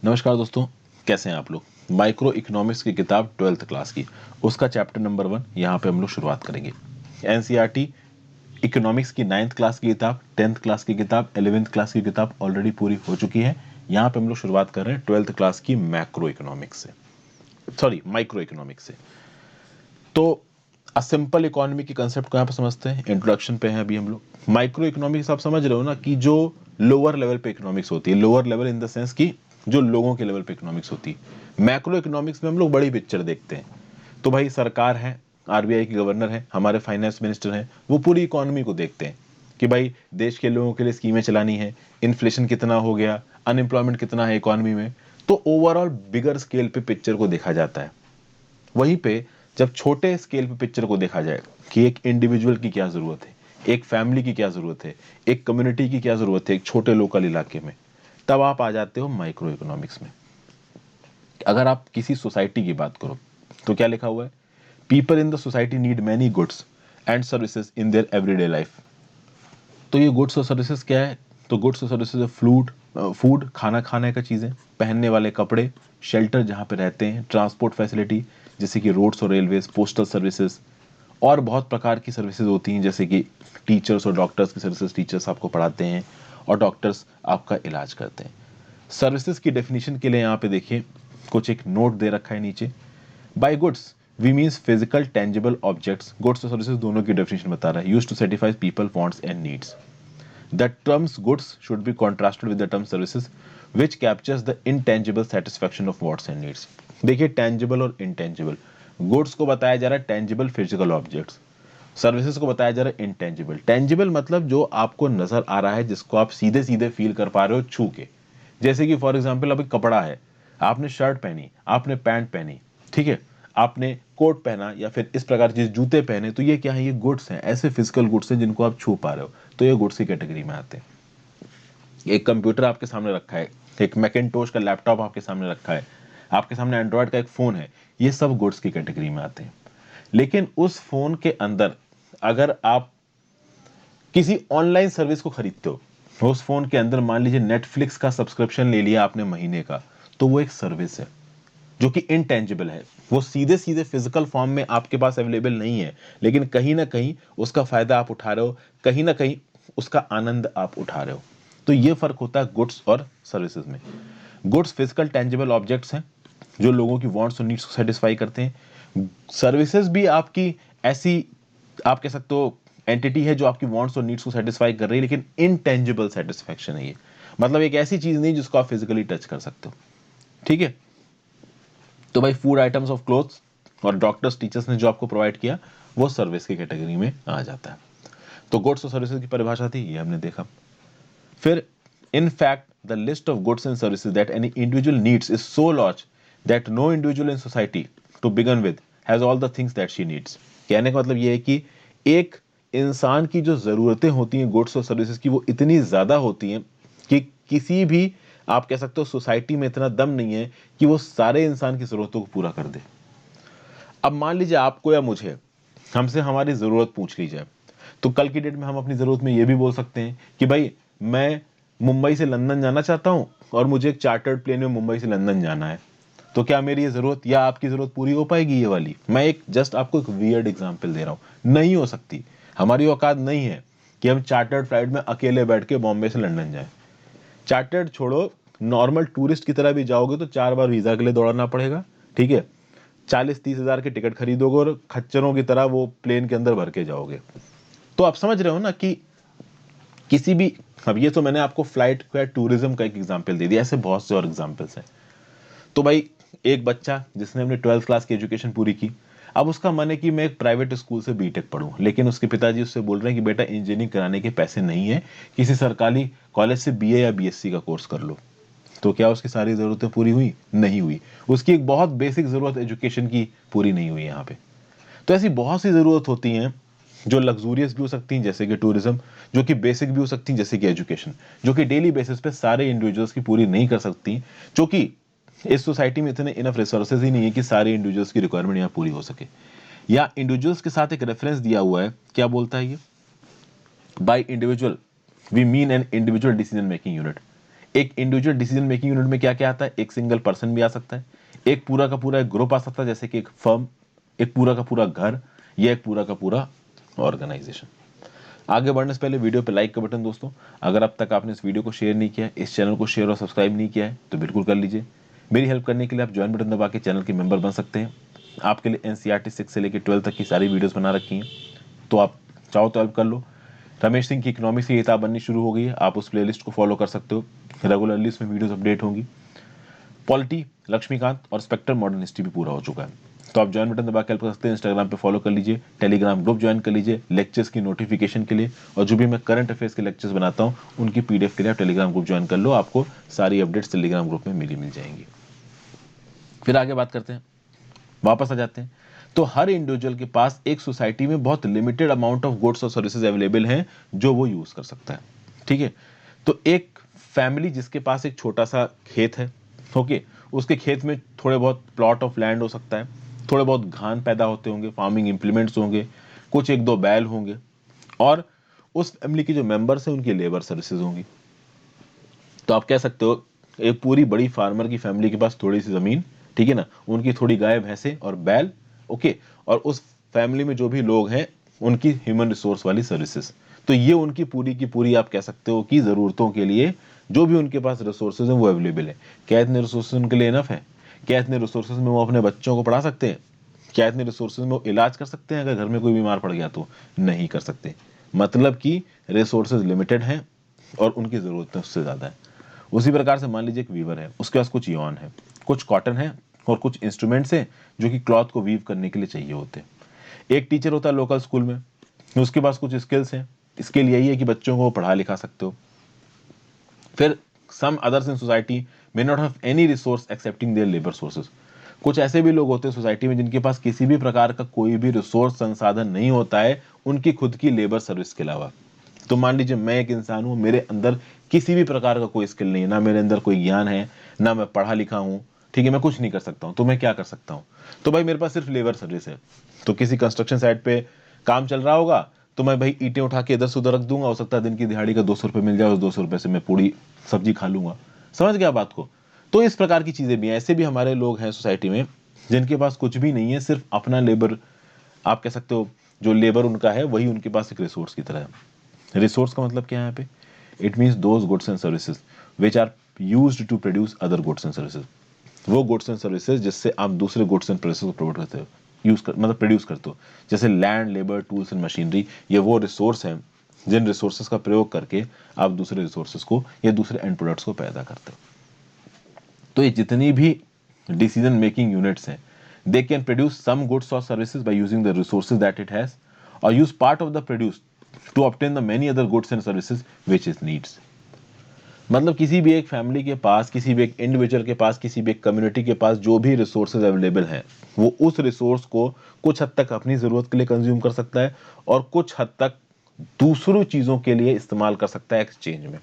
नमस्कार दोस्तों, कैसे हैं आप लोग। माइक्रो इकोनॉमिक्स की किताब 12th क्लास की, उसका चैप्टर नंबर 1 यहाँ पे हम लोग शुरुआत करेंगे। एनसीईआरटी इकोनॉमिक्स की 9th क्लास की किताब, 10th क्लास की किताब, 11th क्लास की किताब ऑलरेडी पूरी हो चुकी है। यहाँ पे हम लोग शुरुआत कर रहे हैं 12th क्लास की मैक्रो इकोनॉमिक्स से, सॉरी माइक्रो इकोनॉमिक्स से। तो अ सिंपल इकोनॉमी की कंसेप्ट को यहाँ पे समझते हैं। इंट्रोडक्शन पे हैं अभी हम लोग। माइक्रो इकोनॉमिक्स आप समझ रहे हो ना, कि जो लोअर लेवल पे इकोनॉमिक्स होती है, lower level in the sense की जो लोगों के लेवल पे इकोनॉमिक्स होती है। मैक्रो इकोनॉमिक्स में हम लोग बड़ी पिक्चर देखते हैं। तो भाई सरकार है, आरबीआई के गवर्नर है, हमारे फाइनेंस मिनिस्टर हैं, वो पूरी इकोनॉमी को देखते हैं कि भाई देश के लोगों के लिए स्कीमें चलानी है, इन्फ्लेशन कितना हो गया, अनएम्प्लॉयमेंट कितना है इकोनॉमी में। तो ओवरऑल बिगर स्केल पे पिक्चर को देखा जाता है। वहीं पे जब छोटे स्केल पे पिक्चर को देखा जाए कि एक इंडिविजुअल की क्या जरूरत है, एक फैमिली की क्या जरूरत है, एक कम्युनिटी की क्या जरूरत है, एक छोटे लोकल इलाके में, तब आप आ जाते हो माइक्रो इकोनॉमिक्स में। अगर आप किसी सोसाइटी की बात करो तो क्या लिखा हुआ है, people in the society need many goods and services in their everyday life. तो ये गुड्स और सर्विसेज क्या है, तो गुड्स और सर्विसेज फूड, फूड खाना खाने का चीज़ें, पहनने वाले कपड़े, शेल्टर जहाँ पे रहते हैं, ट्रांसपोर्ट फैसिलिटी जैसे कि रोड्स और रेलवेज, पोस्टल सर्विसेज, और बहुत प्रकार की सर्विसेज होती हैं जैसे कि टीचर्स और डॉक्टर्स की सर्विसेज, टीचर्स आपको पढ़ाते हैं और डॉक्टर्स आपका इलाज करते हैं। सर्विसेज की डेफिनेशन के लिए यहाँ पे देखिए कुछ एक नोट दे रखा है नीचे। By goods we means physical tangible objects, goods और सर्विसेज दोनों की डेफिनेशन बता रहा है, use to satisfy people wants and needs. The terms goods should be contrasted with the term services, which captures the intangible satisfaction of wants and needs. देखिए tangible और intangible, goods को बताया जा रहा है tangible physical objects, सर्विसेज को बताया जा रहा है intangible। tangible मतलब जो आपको नजर आ रहा है, जिसको आप सीधे सीधे फील कर पा रहे हो छू के। जैसे कि फॉर एग्जाम्पल अभी कपड़ा है, आपने शर्ट पहनी, आपने पैंट पहनी, ठीक है, आपने कोट पहना या फिर इस प्रकार के जूते पहने, तो ये क्या है, ये गुड्स हैं, ऐसे फिजिकल गुड्स हैं जिनको आप छू पा रहे हो, तो ये गुड्स की कैटेगरी में आते हैं। एक कंप्यूटर आपके सामने रखा है, एक मैकिंटोश का लैपटॉप आपके सामने रखा है, आपके सामने एंड्रॉयड का एक फोन है, ये सब गुड्स की कैटेगरी में आते हैं। लेकिन उस फोन के अंदर अगर आप किसी ऑनलाइन सर्विस को खरीदते हो, उस फोन के अंदर मान लीजिए नेटफ्लिक्स का सब्सक्रिप्शन ले लिया आपने महीने का, तो वो एक सर्विस है जो कि इनटेंजिबल है, वो सीधे सीधे फिजिकल फॉर्म में आपके पास अवेलेबल नहीं है, लेकिन कहीं ना कहीं उसका फायदा आप उठा रहे हो, कहीं ना कहीं उसका आनंद आप उठा रहे हो। तो ये फर्क होता है गुड्स और सर्विसेज में। गुड्स फिजिकल टेंजिबल ऑब्जेक्ट्स हैं जो लोगों की वांट्स और नीड्स को सेटिस्फाई करते हैं। सर्विसेज भी आपकी ऐसी, आप कह सकते हो, एंटिटी है जो आपकी वांट्स और नीड्स को सेटिस्फाई कर रही है, लेकिन इनटेंजिबल सेटिस्फैक्शन है ये। मतलब एक ऐसी चीज नहीं जिसको आप फिजिकली टच कर सकते हो, ठीक है। तो भाई फूड आइटम्स ऑफ क्लोथ्स और डॉक्टर्स टीचर्स ने जो आपको प्रोवाइड किया, वो सर्विस की कैटेगरी में आ जाता है। तो गुड्स और सर्विसेज की परिभाषा थी, ये हमने देखा। फिर in fact the list of goods and services that any individual needs is so large that no individual in society to begin with has all the things that she needs. कहने का मतलब ये है कि एक इंसान की जो जरूरतें होती हैं गुड्स और सर्विसेज की, वो इतनी ज्यादा होती हैं कि किसी भी, आप कह सकते हो, सोसाइटी में इतना दम नहीं है कि वो सारे इंसान की जरूरतों को पूरा कर दे। अब मान लीजिए आपको या मुझे, हमसे हमारी जरूरत पूछ ली जाए, तो कल की डेट में हम अपनी जरूरत में ये भी बोल सकते हैं कि भाई मैं मुंबई से लंदन जाना चाहता हूं और मुझे एक चार्टर्ड प्लेन में मुंबई से लंदन जाना है। तो क्या मेरी ये जरूरत या आपकी जरूरत पूरी हो पाएगी ये वाली? मैं एक जस्ट आपको एक वियर्ड एग्जांपल दे रहा हूं, नहीं हो सकती। हमारी औकात नहीं है कि हम चार्टर्ड फ्लाइट में अकेले बैठ के बॉम्बे से लंदन जाएं। चार्टर्ड छोड़ो, नॉर्मल टूरिस्ट की तरह भी जाओगे तो 4 बार वीजा के लिए दौड़ना पड़ेगा, ठीक है। 40-30 हजार की टिकट खरीदोगे और खच्चरों की तरह वो प्लेन के अंदर भर के जाओगे। तो आप समझ रहे हो ना कि किसी भी, अब ये तो मैंने आपको फ्लाइट का टूरिज्म का एक एग्जांपल दे दिया, ऐसे बहुत से और एग्जांपल्स हैं। तो भाई एक बच्चा जिसने अपनी 12th क्लास की एजुकेशन पूरी की, अब उसका मन है कि मैं एक प्राइवेट स्कूल से बीटेक पढूं, लेकिन उसके पिताजी उससे बोल रहे हैं कि बेटा इंजीनियरिंग कराने के पैसे नहीं है, किसी सरकारी कॉलेज से बीए या बीएससी का कोर्स कर लो। तो क्या उसकी सारी जरूरतें पूरी हुई? नहीं हुई। उसकी एक बहुत बेसिक जरूरत एजुकेशन की पूरी नहीं हुई यहाँ पे। तो ऐसी बहुत सी जरूरत होती हैं जो लग्जूरियस भी हो सकती हैं जैसे कि टूरिज्म, जो कि बेसिक भी हो सकती हैं जैसे कि एजुकेशन, जो कि डेली बेसिस पे सारे इंडिविजुअल्स की पूरी नहीं कर सकती, जो कि इस सोसाइटी में इतने इनफ रिसोर्सेज ही नहीं है कि सारे इंडिविजुअल्स की रिक्वायरमेंट यहाँ पूरी हो सके। या इंडिविजुअल्स के साथ एक रेफरेंस दिया हुआ है, क्या बोलता है ये, by individual we mean an individual decision making unit. एक इंडिविजुअल डिसीजन मेकिंग यूनिट में क्या क्या आता है, एक सिंगल पर्सन भी आ सकता है, एक पूरा का पूरा एक ग्रुप आ सकता है जैसे कि एक फर्म, एक पूरा का पूरा घर, या एक पूरा का पूरा ऑर्गेनाइजेशन। आगे बढ़ने से पहले वीडियो पे लाइक का बटन दोस्तों, अगर अब तक आपने इस वीडियो को शेयर नहीं किया, इस चैनल को शेयर और सब्सक्राइब नहीं किया है तो बिल्कुल कर लीजिए। मेरी हेल्प करने के लिए आप ज्वाइन बटन दबा के चैनल के मेंबर बन सकते हैं। आपके लिए एनसीईआरटी 6 से लेकर 12 तक की सारी वीडियोस बना रखी हैं, तो आप चाहो तो हेल्प कर लो। रमेश सिंह की इकोनॉमिक्स की किताब बननी शुरू हो गई है, आप उस प्लेलिस्ट को फॉलो कर सकते हो, रेगुलरली इसमें वीडियोस अपडेट होंगी। पॉलिटी, लक्ष्मीकांत और स्पेक्टर मॉडर्न हिस्ट्री भी पूरा हो चुका है, तो आप ज्वाइन बटन दबा के हेल्प कर सकते हैं। इंस्टाग्राम पे फॉलो कर लीजिए, टेलीग्राम ग्रुप ज्वाइन कर लीजिए लेक्चर्स की नोटिफिकेशन के लिए, और जो भी मैं करंट अफेयर्स के लेक्चर्स बनाता हूँ उनकी पीडीएफ के लिए आप टेलीग्राम ग्रुप ज्वाइन कर लो, आपको सारी अपडेट्स टेलीग्राम ग्रुप में मिल जाएंगी। फिर आगे बात करते हैं, वापस आ जाते हैं। तो हर इंडिविजुअल के पास एक सोसाइटी में बहुत लिमिटेड अमाउंट ऑफ गुड्स और सर्विसेज अवेलेबल हैं जो वो यूज कर सकता है, ठीक है। तो एक फैमिली जिसके पास एक छोटा सा खेत है, ओके, उसके खेत में थोड़े बहुत प्लॉट ऑफ लैंड हो सकता है, थोड़े बहुत धान पैदा होते होंगे, फार्मिंग इंप्लीमेंट्स होंगे, कुछ एक दो बैल होंगे, और उस फैमिली के जो मेंबर्स हैं उनकी लेबर सर्विसेज होंगी। तो आप कह सकते हो एक पूरी बड़ी फार्मर की फैमिली के पास थोड़ी सी जमीन, ठीक है ना, उनकी थोड़ी गाय भैंसे और बैल, ओके, और उस फैमिली में जो भी लोग हैं उनकी ह्यूमन रिसोर्स वाली सर्विसेज। तो ये उनकी पूरी की पूरी आप कह सकते हो कि जरूरतों के लिए जो भी उनके पास रिसोर्सेज हैं वो अवेलेबल है। क्या इतने रिसोर्सेज उनके लिए इनफ है? क्या इतने रिसोर्सेज में वो अपने बच्चों को पढ़ा सकते हैं? क्या इतने रिसोर्सेज में वो इलाज कर सकते हैं अगर घर में कोई बीमार पड़ गया तो? नहीं कर सकते। मतलब कि रिसोर्सेज लिमिटेड हैं और उनकी जरूरतें उससे ज्यादा है। उसी प्रकार से मान लीजिए एक वीवर है, उसके पास कुछ यॉन है, कुछ कॉटन है और कुछ इंस्ट्रूमेंट्स हैं जो कि क्लॉथ को वीव करने के लिए चाहिए होते हैं। एक टीचर होता है लोकल स्कूल में, उसके पास कुछ स्किल्स हैं, स्किल यही है कि बच्चों को पढ़ा लिखा सकते हो। फिर some others in society may not have any resource excepting their labour sources. कुछ ऐसे भी लोग होते हैं सोसाइटी में जिनके पास किसी भी प्रकार का कोई भी रिसोर्स संसाधन नहीं होता है उनकी खुद की लेबर सर्विस के अलावा। तो मान लीजिए मैं एक इंसान हूं, मेरे अंदर किसी भी प्रकार का कोई स्किल नहीं है, ना मेरे अंदर कोई ज्ञान है, ना मैं पढ़ा लिखा हूं, ठीक है, मैं कुछ नहीं कर सकता हूं, तो मैं क्या कर सकता हूं? तो भाई मेरे पास सिर्फ लेबर सर्विस है। तो किसी कंस्ट्रक्शन साइट पे काम चल रहा होगा, तो मैं भाई ईंटें उठा के इधर से उधर रख दूंगा, हो सकता है दिन की दिहाड़ी का 200 रुपये मिल जाए, उस 200 रुपये से मैं पूरी सब्जी खा लूंगा। समझ गया बात को? तो इस प्रकार की चीजें भी हैं। ऐसे भी हमारे लोग हैं सोसाइटी में जिनके पास कुछ भी नहीं है, सिर्फ अपना लेबर, आप कह सकते हो जो लेबर उनका है वही उनके पास एक रिसोर्स की तरह है। रिसोर्स का मतलब क्या है यहाँ पे? It means those goods and services which are used to produce other goods and services. वो गुड्स एंड सर्विसेज जिससे आप दूसरे गुड्स एंड सर्विसेज को प्रोवाइड करते हो, मतलब प्रोड्यूस करते हो, जैसे land, labour, tools and machinery. ये वो रिसोर्स हैं जिन रिसोर्सेज का प्रयोग करके आप दूसरे रिसोर्सेज को या दूसरे एंड प्रोडक्ट्स को पैदा करते हो। तो ये जितनी भी डिसीजन मेकिंग यूनिट्स हैं, they can produce some goods और services by using the resources that it has, और use part of the produce to obtain the many other goods and services which it needs. मतलब किसी भी एक family के पास, किसी भी एक इंडिविजुअल के पास, किसी भी एक कम्युनिटी के पास जो भी रिसोर्सेज अवेलेबल हैं, वो उस रिसोर्स को कुछ हद तक अपनी जरूरत के लिए कंज्यूम कर सकता है और कुछ हद तक दूसरों चीजों के लिए इस्तेमाल कर सकता है एक्सचेंज में।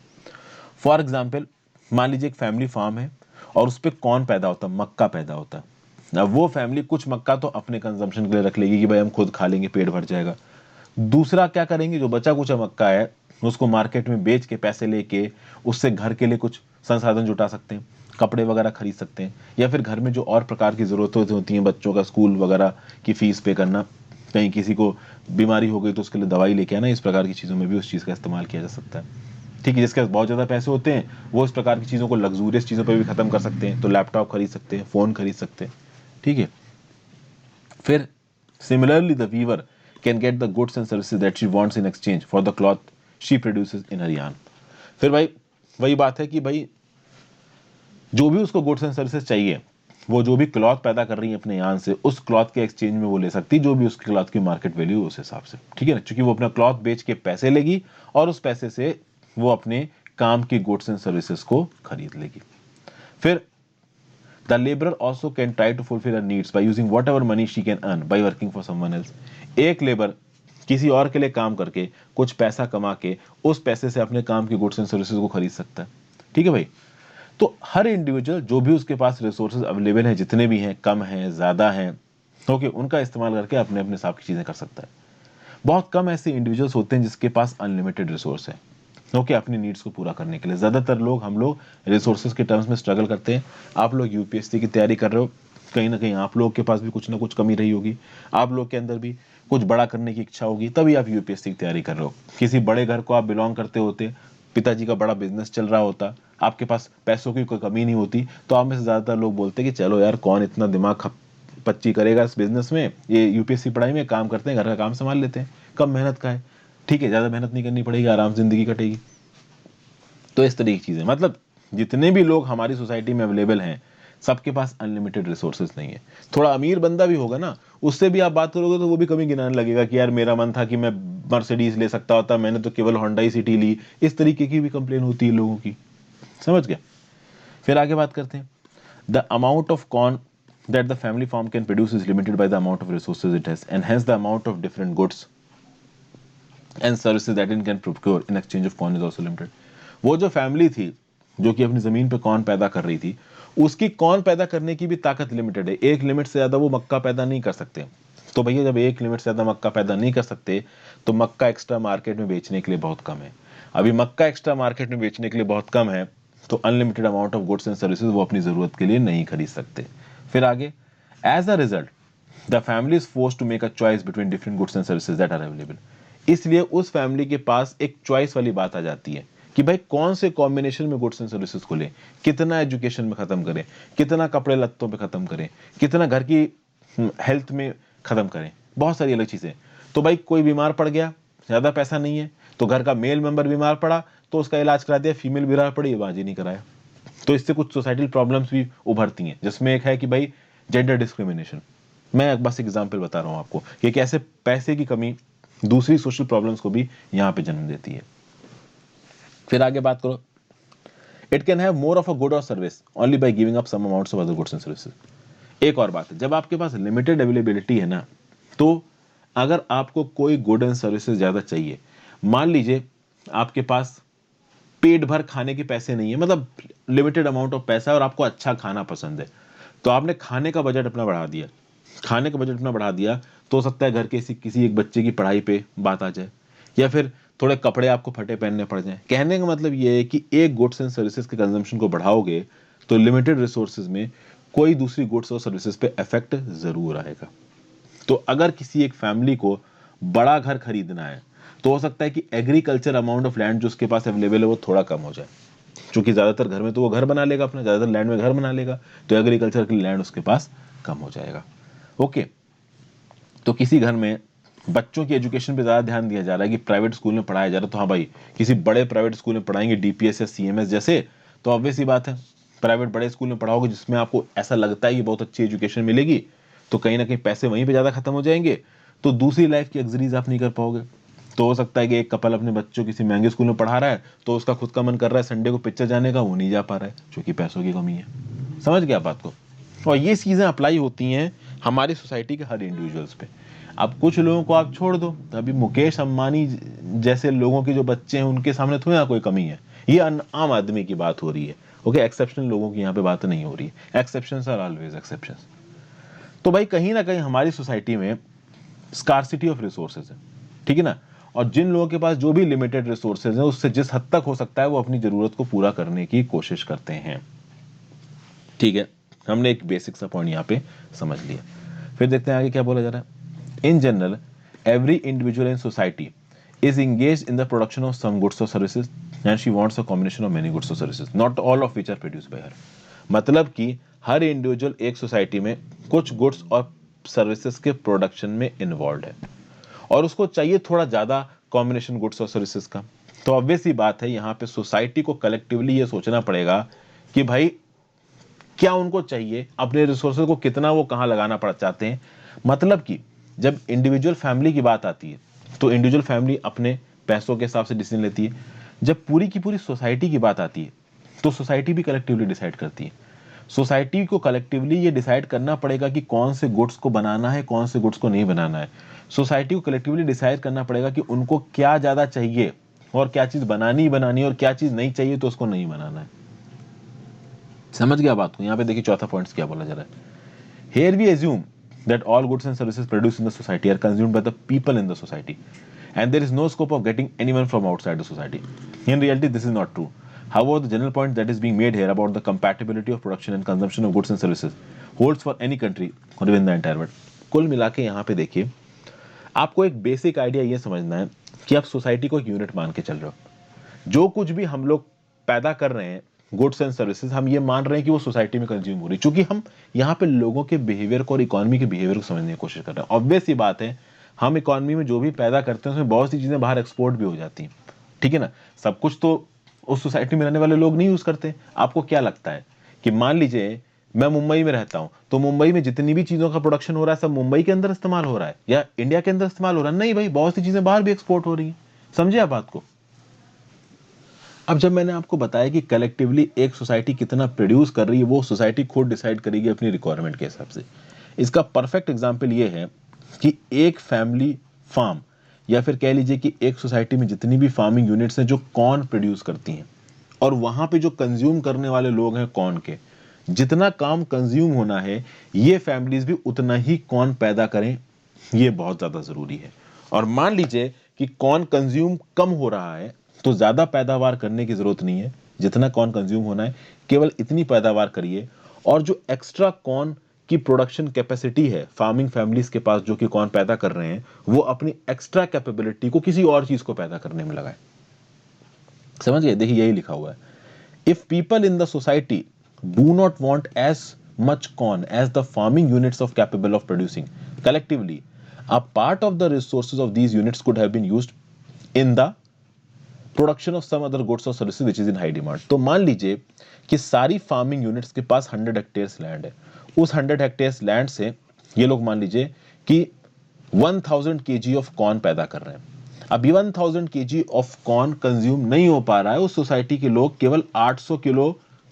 फॉर एग्जाम्पल, मान लीजिए एक फैमिली फार्म है और उस पर कौन पैदा होता है? मक्का पैदा होता है। अब वो फैमिली कुछ मक्का तो अपने कंजम्पशन के लिए रख लेगी कि भाई हम खुद खा लेंगे, पेट भर जाएगा। दूसरा क्या करेंगे, जो बचा कुचा मक्का है उसको मार्केट में बेच के पैसे लेके उससे घर के लिए कुछ संसाधन जुटा सकते हैं, कपड़े वगैरह खरीद सकते हैं, या फिर घर में जो और प्रकार की जरूरतें होती हैं, बच्चों का स्कूल वगैरह की फीस पे करना, कहीं किसी को बीमारी हो गई तो उसके लिए दवाई लेके आना, इस प्रकार की चीज़ों में भी उस चीज़ का इस्तेमाल किया जा सकता है। ठीक है, जिसके पास बहुत ज़्यादा पैसे होते हैं वो इस प्रकार की चीज़ों को लग्जूरियस चीज़ों पर भी खत्म कर सकते हैं, तो लैपटॉप खरीद सकते हैं, फ़ोन खरीद सकते हैं, ठीक है। फिर similarly the weaver can get the goods and services that she wants in exchange for the cloth she produces in her yarn. फिर भाई वही बात है कि भाई जो भी उसको गुड्स एंड सर्विसेज चाहिए, वो जो भी क्लॉथ पैदा कर रही है अपने यान से, उस क्लॉथ के एक्सचेंज में वो ले सकती है जो भी उसके क्लॉथ की मार्केट वैल्यू उस हिसाब से, ठीक है ना, क्योंकि वो अपना क्लॉथ बेच के पैसे लेगी और उस पैसे से वो अपने काम की गुड्स एंड सर्विसेज को खरीद लेगी। फिर the labourer also can try to fulfil her needs by using whatever money she can earn by working for someone else. एक लेबर किसी और के लिए काम करके कुछ पैसा कमा के उस पैसे से अपने काम की गुड्स एंड सर्विसेज को खरीद सकता है, ठीक है भाई। तो हर इंडिविजुअल जो भी उसके पास रिसोर्सेज अवेलेबल हैं, जितने भी हैं, कम हैं, ज्यादा हैं, ओके, उनका इस्तेमाल करके अपने अपने हिसाब की चीजें कर सकता है। बहुत कम ऐसे इंडिविजुअल्स होते हैं जिसके पास अनलिमिटेड रिसोर्स है। ओके, अपनी नीड्स को पूरा करने के लिए। ज़्यादातर लोग, हम लोग रिसोर्सेज के टर्म्स में स्ट्रगल करते हैं। आप लोग यूपीएससी की तैयारी कर रहे हो, कहीं ना कहीं आप लोगों के पास भी कुछ ना कुछ कमी रही होगी, आप लोग के अंदर भी कुछ बड़ा करने की इच्छा होगी, तभी आप यूपीएससी की तैयारी कर रहे हो। किसी बड़े घर को आप बिलोंग करते होते, पिताजी का बड़ा बिजनेस चल रहा होता, आपके पास पैसों की कोई कमी नहीं होती, तो आप में से ज़्यादातर लोग बोलते कि चलो यार, कौन इतना दिमाग पच्ची करेगा इस बिजनेस में, ये यूपीएससी पढ़ाई में काम करते हैं, घर का काम संभाल लेते हैं, कम मेहनत का है, ठीक है, ज़्यादा मेहनत नहीं करनी पड़ेगी, आराम से जिंदगी कटेगी। तो इस तरह की चीज़ें, मतलब जितने भी लोग हमारी सोसाइटी में अवेलेबल हैं, सबके पास अनलिमिटेड रिसोर्सेज नहीं है। थोड़ा अमीर बंदा भी होगा ना, उससे भी आप बात करोगे तो वो भी कमी गिनाने लगेगा कि यार मेरा मन था कि मैं मर्सिडीज ले सकता होता, मैंने तो केवल होंडा सिटी ली। इस तरीके की भी कंप्लेन होती है लोगों की, समझ गए। फिर आगे बात करते हैं। The amount of corn that the family farm can produce is limited by the amount of resources it has, and hence the amount of different goods and services that it can procure in exchange of corn is also limited. वो जो family थी जो कि अपनी जमीन पे corn पैदा कर रही थी, उसकी कॉर्न पैदा करने की भी ताकत लिमिटेड है। एक लिमिट से ज्यादा वो मक्का पैदा नहीं कर सकते। तो भैया, जब एक लिमिट से ज्यादा मक्का पैदा नहीं कर सकते, तो मक्का एक्स्ट्रा मार्केट में बेचने के लिए बहुत कम है। अभी मक्का एक्स्ट्रा मार्केट में बेचने के लिए बहुत कम है, तो unlimited amount of goods and services वो अपनी जरूरत के लिए नहीं खरीद सकते। फिर आगे, as a result the family is force to make a choice between different goods and services that are available. इसलिए उस फैमिली के पास एक चॉइस वाली बात आ जाती है कि भाई कौन से कॉम्बिनेशन में गुड्स एंड सर्विसेज को लें, कितना एजुकेशन में खत्म करें, कितना कपड़े लत्तों पे खत्म करें, कितना घर की हेल्थ में खत्म करें, बहुत सारी अलग चीजें। तो भाई कोई बीमार पड़ गया, ज्यादा पैसा नहीं है, तो घर का मेल मेंबर बीमार पड़ा तो उसका इलाज करा दिया, फीमेल बीमार पड़ी, इलाज ही नहीं कराया। तो इससे कुछ सोसाइटल प्रॉब्लम्स भी उभरती हैं, जिसमें एक है कि भाई जेंडर डिस्क्रिमिनेशन। मैं बस एग्जांपल बता रहा हूं आपको कि कैसे पैसे की कमी दूसरी सोशल प्रॉब्लम्स को भी यहां पे जन्म देती है। फिर आगे बात करो, it can have more of a good और service only by giving up some amounts of other goods and services. एक और बात है, जब आपके पास लिमिटेड अवेलेबिलिटी है ना, तो अगर आपको कोई गुड एंड सर्विसेज ज्यादा चाहिए, मान लीजिए आपके पास पेट भर खाने के पैसे नहीं है, मतलब लिमिटेड अमाउंट ऑफ पैसा है और आपको अच्छा खाना पसंद है, तो आपने खाने का बजट अपना बढ़ा दिया, खाने का बजट अपना बढ़ा दिया, तो हो सकता है घर के किसी एक बच्चे की पढ़ाई पे बात आ जाए, या फिर थोड़े कपड़े आपको फटे पहनने पड़ जाएं। कहने का मतलब ये है कि एक गुड्स एंड सर्विसेज के कंजम्पशन को बढ़ाओगे तो लिमिटेड रिसोर्सेज में कोई दूसरी गुड्स और सर्विसेज पे इफेक्ट जरूर आएगा। तो अगर किसी एक फैमिली को बड़ा घर खरीदना है, तो हो सकता है कि एग्रीकल्चर अमाउंट ऑफ लैंड जो उसके पास अवेलेबल है वो थोड़ा कम हो जाए, क्योंकि ज्यादातर घर में तो वो घर बना लेगा, अपना ज्यादातर लैंड में घर बना लेगा, तो एग्रीकल्चर की लैंड उसके पास कम हो जाएगा। ओके, तो किसी घर में बच्चों की एजुकेशन पे ज्यादा ध्यान दिया जा रहा है कि प्राइवेट स्कूल में पढ़ाया जा रहा है, तो हाँ भाई, किसी बड़े प्राइवेट स्कूल में पढ़ाएंगे डीपीएस या सीएमएस जैसे, तो ऑब्वियस सी बात है, प्राइवेट बड़े स्कूल में पढ़ाओगे जिसमें आपको ऐसा लगता है कि बहुत अच्छी एजुकेशन मिलेगी, तो कहीं ना कहीं पैसे वहीं पे ज्यादा खत्म हो जाएंगे, तो दूसरी लाइफ की एक्सरीज आप नहीं कर पाओगे। तो हो सकता है कि एक कपल अपने बच्चों किसी महंगे स्कूल में पढ़ा रहा है, तो उसका खुद का मन कर रहा है संडे को पिक्चर जाने का, वो नहीं जा पा रहा है क्योंकि पैसों की कमी है। समझ गया बात को। और ये चीजें अप्लाई होती हैं हमारी सोसाइटी के हर इंडिविजुअल्स पे। अब कुछ लोगों को आप छोड़ दो, अभी मुकेश अंबानी जैसे लोगों के जो बच्चे हैं उनके सामने थोड़ी ना कोई कमी है, ये आम आदमी की बात हो रही है। ओके, एक्सेप्शनल लोगों की यहाँ पे बात नहीं हो रही है, एक्सेप्शंस आर ऑलवेज एक्सेप्शंस। तो भाई कहीं ना कहीं हमारी सोसाइटी में स्कार्सिटी ऑफ रिसोर्सेज है, ठीक है ना, और जिन लोगों के पास जो भी लिमिटेड रिसोर्सेज हैं उससे जिस हद तक हो सकता है वो अपनी जरूरत को पूरा करने की कोशिश करते हैं। ठीक है, हमने एक बेसिक सा पॉइंट यहाँ पे समझ लिया। फिर देखते हैं आगे क्या बोला जा रहा है। In general every individual in society is engaged in the production of some goods or services and she wants a combination of many goods or services not all of which are produced by her। मतलब कि हर individual एक society में कुछ goods और services के production में involve है और उसको चाहिए थोड़ा ज्यादा कॉम्बिनेशन गुड्स और सर्विसेज का। तो ऑब्वियस ही बात है, यहाँ पे सोसाइटी को कलेक्टिवली ये सोचना पड़ेगा कि भाई क्या उनको चाहिए, अपने रिसोर्सेज को कितना वो कहाँ लगाना पड़ चाहते हैं। मतलब कि जब इंडिविजुअल फैमिली की बात आती है तो इंडिविजुअल फैमिली अपने पैसों के हिसाब से डिसीजन लेती है। जब पूरी की पूरी सोसाइटी की बात आती है तो सोसाइटी भी कलेक्टिवली डिसाइड करती है। सोसाइटी को कलेक्टिवली ये डिसाइड करना पड़ेगा कि कौन से गुड्स को बनाना है, कौन से गुड्स को नहीं बनाना है। सोसाइटी को कलेक्टिवली डिसाइड करना पड़ेगा कि उनको क्या ज्यादा चाहिए और क्या चीज बनानी ही बनानी है और क्या चीज नहीं चाहिए तो उसको नहीं बनाना है। समझ गया बात को। यहाँ पे देखिए चौथा पॉइंट क्या बोला जा रहा है। Here we assume that all goods and services produced in the society are consumed by the people in the society and there is no scope of getting anyone from outside the society. In reality, this is not true. However, the general point that is being made here about the compatibility of production and consumption of goods and services holds for any country or even the entire world. कुल मिला के यहाँ पे देखिए, आपको एक basic idea ये समझना है कि आप सोसाइटी को एक यूनिट मान के चल रहे हो। जो कुछ भी हम लोग पैदा कर रहे हैं गुड्स एंड सर्विसेज, हम ये मान रहे हैं कि वो सोसाइटी में कंज्यूम हो रही है, क्योंकि हम यहाँ पे लोगों के बिहेवियर को और इकोनॉमी के बिहेवियर को समझने की कोशिश कर रहे हैं। ऑब्वियस सी बात है, हम इकोनॉमी में जो भी पैदा करते हैं उसमें बहुत सी चीजें बाहर एक्सपोर्ट भी हो जाती हैं, ठीक है ना। सब कुछ तो उस सोसाइटी में रहने वाले लोग नहीं यूज करते। आपको क्या लगता है कि मान लीजिए मैं मुंबई में रहता हूं, तो मुंबई में जितनी भी चीजों का प्रोडक्शन हो रहा है सब मुंबई के अंदर इस्तेमाल हो रहा है या इंडिया के अंदर इस्तेमाल हो रहा है? नहीं भाई, बहुत सी चीजें बाहर भी एक्सपोर्ट हो रही है। समझे आप बात को? अब जब मैंने आपको बताया कि कलेक्टिवली एक सोसाइटी कितना प्रोड्यूस कर रही है, वो सोसाइटी खुद डिसाइड करेगी अपनी रिक्वायरमेंट के हिसाब से। इसका परफेक्ट एग्जांपल ये है कि एक फैमिली फार्म या फिर कह लीजिए कि एक सोसाइटी में जितनी भी फार्मिंग यूनिट्स हैं जो कॉर्न प्रोड्यूस करती हैं, और वहां पे जो कंज्यूम करने वाले लोग हैं कॉर्न के, जितना काम कंज्यूम होना है ये फैमिलीज भी उतना ही कॉर्न पैदा करें, ये बहुत ज्यादा जरूरी है। और मान लीजिए कि कॉर्न कंज्यूम कम हो रहा है, तो ज्यादा पैदावार करने की जरूरत नहीं है, जितना कॉर्न कंज्यूम होना है केवल इतनी पैदावार करिए, और जो एक्स्ट्रा कॉर्न की प्रोडक्शन कैपेसिटी है फार्मिंग फैमिलीज के पास जो कि कॉर्न पैदा कर रहे हैं, वो अपनी एक्स्ट्रा कैपेबिलिटी को किसी और चीज को पैदा करने में लगाए। समझ गए? देखिए यही लिखा हुआ है, if people in the society do not want as much corn as the farming units of capable of producing collectively, a part of the resources of these units could have been used in the production of some other goods और services which is in high demand. तो मान लीजिए कि सारी farming units के पास 100 hectares land है, उस 100 hectares land से ये लोग मान लीजिए कि 1000 केजी ऑफ कॉर्न पैदा कर रहे हैं। अब 1000 केजी ऑफ कॉर्न कंज्यूम नहीं हो पा रहा है, उस सोसाइटी के लोग केवल 800 किलो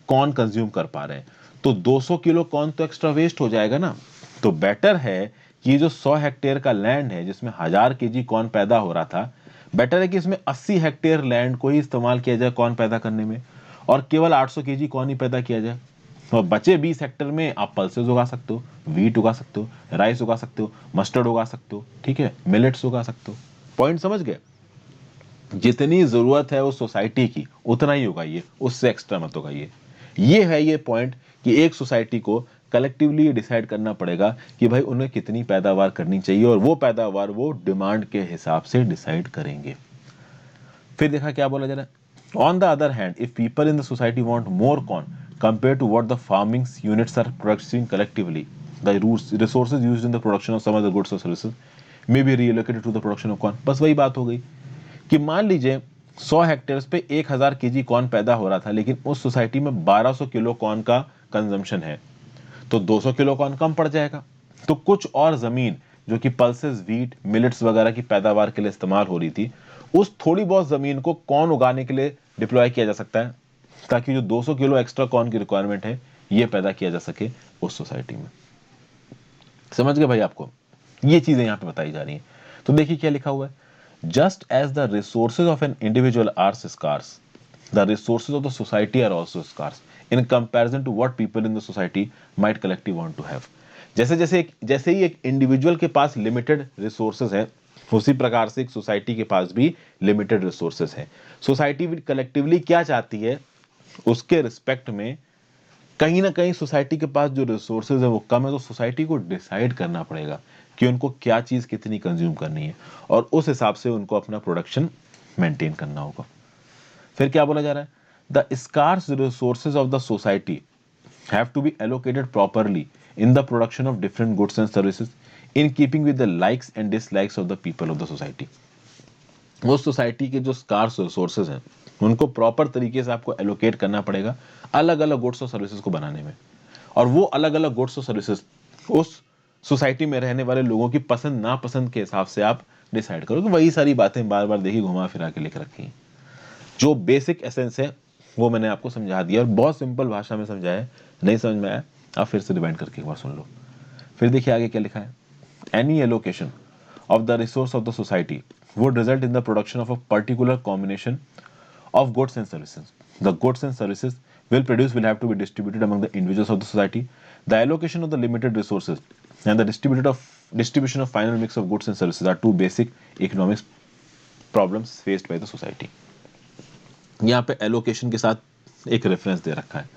कॉर्न कंज्यूम कर पा रहे हैं, तो 200 किलो कॉर्न तो एक्स्ट्रा वेस्ट हो जाएगा ना। तो बेटर है कि जो 100 हेक्टेयर का लैंड है जिसमें 1000 केजी कॉर्न पैदा हो रहा था, बेटर है कि इसमें 80 हेक्टेयर लैंड को ही इस्तेमाल किया जाए कॉर्न पैदा करने में, और केवल 800 केजी कॉर्न ही पैदा किया जाए। और बचे 20 हेक्टेयर में आप पल्सेस उगा सकते हो, वीट उगा सकते हो, राइस उगा सकते हो, मस्टर्ड उगा सकते हो, ठीक है, मिलेट्स उगा सकते हो। पॉइंट समझ गए? जितनी जरूरत है उस सोसाइटी की उतना ही उगाइए, उससे एक्स्ट्रा मत उगाइए। ये है ये पॉइंट कि एक सोसाइटी को कलेक्टिवली ये डिसाइड करना पड़ेगा कि भाई उन्हें कितनी पैदावार करनी चाहिए, और वो पैदावार वो डिमांड के हिसाब से डिसाइड करेंगे। फिर देखा क्या बोला जा रहा है, on the other hand if people in the society want more corn compare to what the farming units are producing collectively, the resources used in the production of some other goods और services may be relocated to the production of corn. बस वही बात हो गई कि मान लीजिए 100 hectares पे 1000 केजी कॉर्न पैदा हो रहा था, लेकिन उस सोसाइटी में 1200 किलो कॉर्न का कंजम्पशन है, तो 200 किलो कॉर्न कम पड़ जाएगा। तो कुछ और जमीन जो कि पल्सेस, व्हीट, मिलेट्स वगैरह की पैदावार के लिए इस्तेमाल हो रही थी, उस थोड़ी बहुत जमीन को कॉर्न उगाने के लिए डिप्लॉय किया जा सकता है, ताकि जो 200 किलो एक्स्ट्रा कॉर्न की रिक्वायरमेंट है ये पैदा किया जा सके उस सोसाइटी में। समझ गए भाई? आपको ये चीजें यहां पे बताई जा रही हैं। तो देखिए क्या लिखा हुआ है, just as the resources of an individual are scarce, the resources of the society are also scarce in comparison to what people in the society might collectively want to have। जैसे ही एक इंडिविजुअल के पास limited resources है, उसी प्रकार से एक society के पास भी लिमिटेड रिसोर्सेज है। सोसाइटी कलेक्टिवली क्या चाहती है, उसके रिस्पेक्ट में कहीं ना कहीं सोसाइटी के पास जो रिसोर्सेज है वो कम है, तो सोसाइटी को डिसाइड करना पड़ेगा कि उनको क्या चीज कितनी कंज्यूम करनी है, और उस हिसाब से उनको अपना प्रोडक्शन मेंटेन करना होगा। फिर क्या बोला जा रहा है, the scarce resources of the society have to be allocated properly in the production of different goods and services in keeping with the likes and dislikes of the people of the society. वो society के जो scars resources हैं उनको proper तरीके से आपको allocate करना पड़ेगा अलग अलग गुड्स और सर्विसेज को बनाने में, और वो अलग अलग गुड्स और सर्विसेज उस सोसाइटी में रहने वाले लोगों की पसंद नापसंद के हिसाब से आप डिसाइड करो। वही सारी बातें बार बार देखिए घुमा फिरा के लिख रखी हैं। जो बेसिक एसेंस है वो मैंने आपको समझा दिया, और बहुत सिंपल भाषा में समझाया। नहीं समझ में आया आप फिर से रिवाइंड करके एक बार सुन लो। फिर देखिए आगे क्या लिखा है, any allocation of the resource of the society would result in the production of a particular combination of goods and services. The goods and services will have to be distributed among the individuals of the society. The allocation of the limited resources and the distribution of final mix of goods and services are two basic economics problems faced by the society. यहाँ पे allocation के साथ एक reference दे रखा है।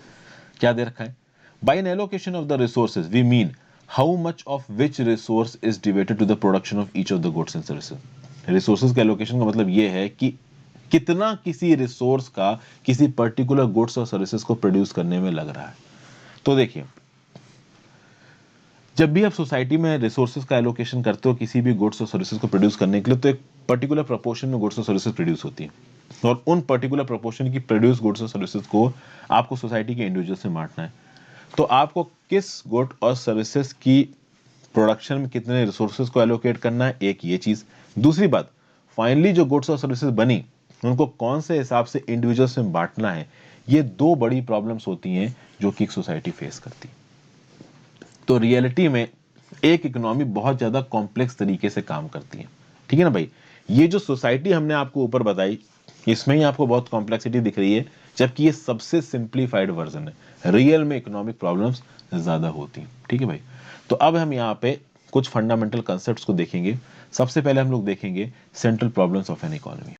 क्या दे रखा है? By an allocation of the resources we mean how much of which resource is devoted to the production of each of the goods and services. Resources के एलोकेशन का मतलब ये है कि कितना किसी रिसोर्स का किसी पर्टिकुलर गुड्स और सर्विसेज को प्रोड्यूस करने में लग रहा है। तो देखिए, जब भी आप सोसाइटी में रिसोर्सेज का एलोकेशन करते हो किसी भी गुड्स और सर्विसेज को प्रोड्यूस करने के लिए, तो एक पर्टिकुलर प्रोपोर्शन में गुड्स और सर्विसेज प्रोड्यूस होती है, और उन पर्टिकुलर प्रोपोर्शन की प्रोड्यूस गुड्स और सर्विसेज को आपको सोसाइटी के इंडिविजुअल्स में बांटना है। तो आपको किस गुड और सर्विसेज की प्रोडक्शन में कितने रिसोर्सेज को एलोकेट करना है, एक ये चीज। दूसरी बात, फाइनली जो गुड्स और सर्विसेज बनी उनको कौन से हिसाब से इंडिविजुअल्स में बांटना है। ये दो बड़ी प्रॉब्लम्स होती हैं जो कि एक सोसाइटी फेस करती है। तो रियलिटी में एक इकोनॉमी बहुत ज्यादा कॉम्प्लेक्स तरीके से काम करती है, ठीक है ना भाई। ये जो सोसाइटी हमने आपको ऊपर बताई, इसमें ही आपको बहुत कॉम्प्लेक्सिटी दिख रही है, जबकि ये सबसे सिंप्लीफाइड वर्जन है। रियल में इकोनॉमिक प्रॉब्लम्स ज्यादा होती हैं, ठीक है भाई। तो अब हम यहाँ पे कुछ फंडामेंटल कंसेप्ट्स को देखेंगे। सबसे पहले हम लोग देखेंगे central problems of an economy.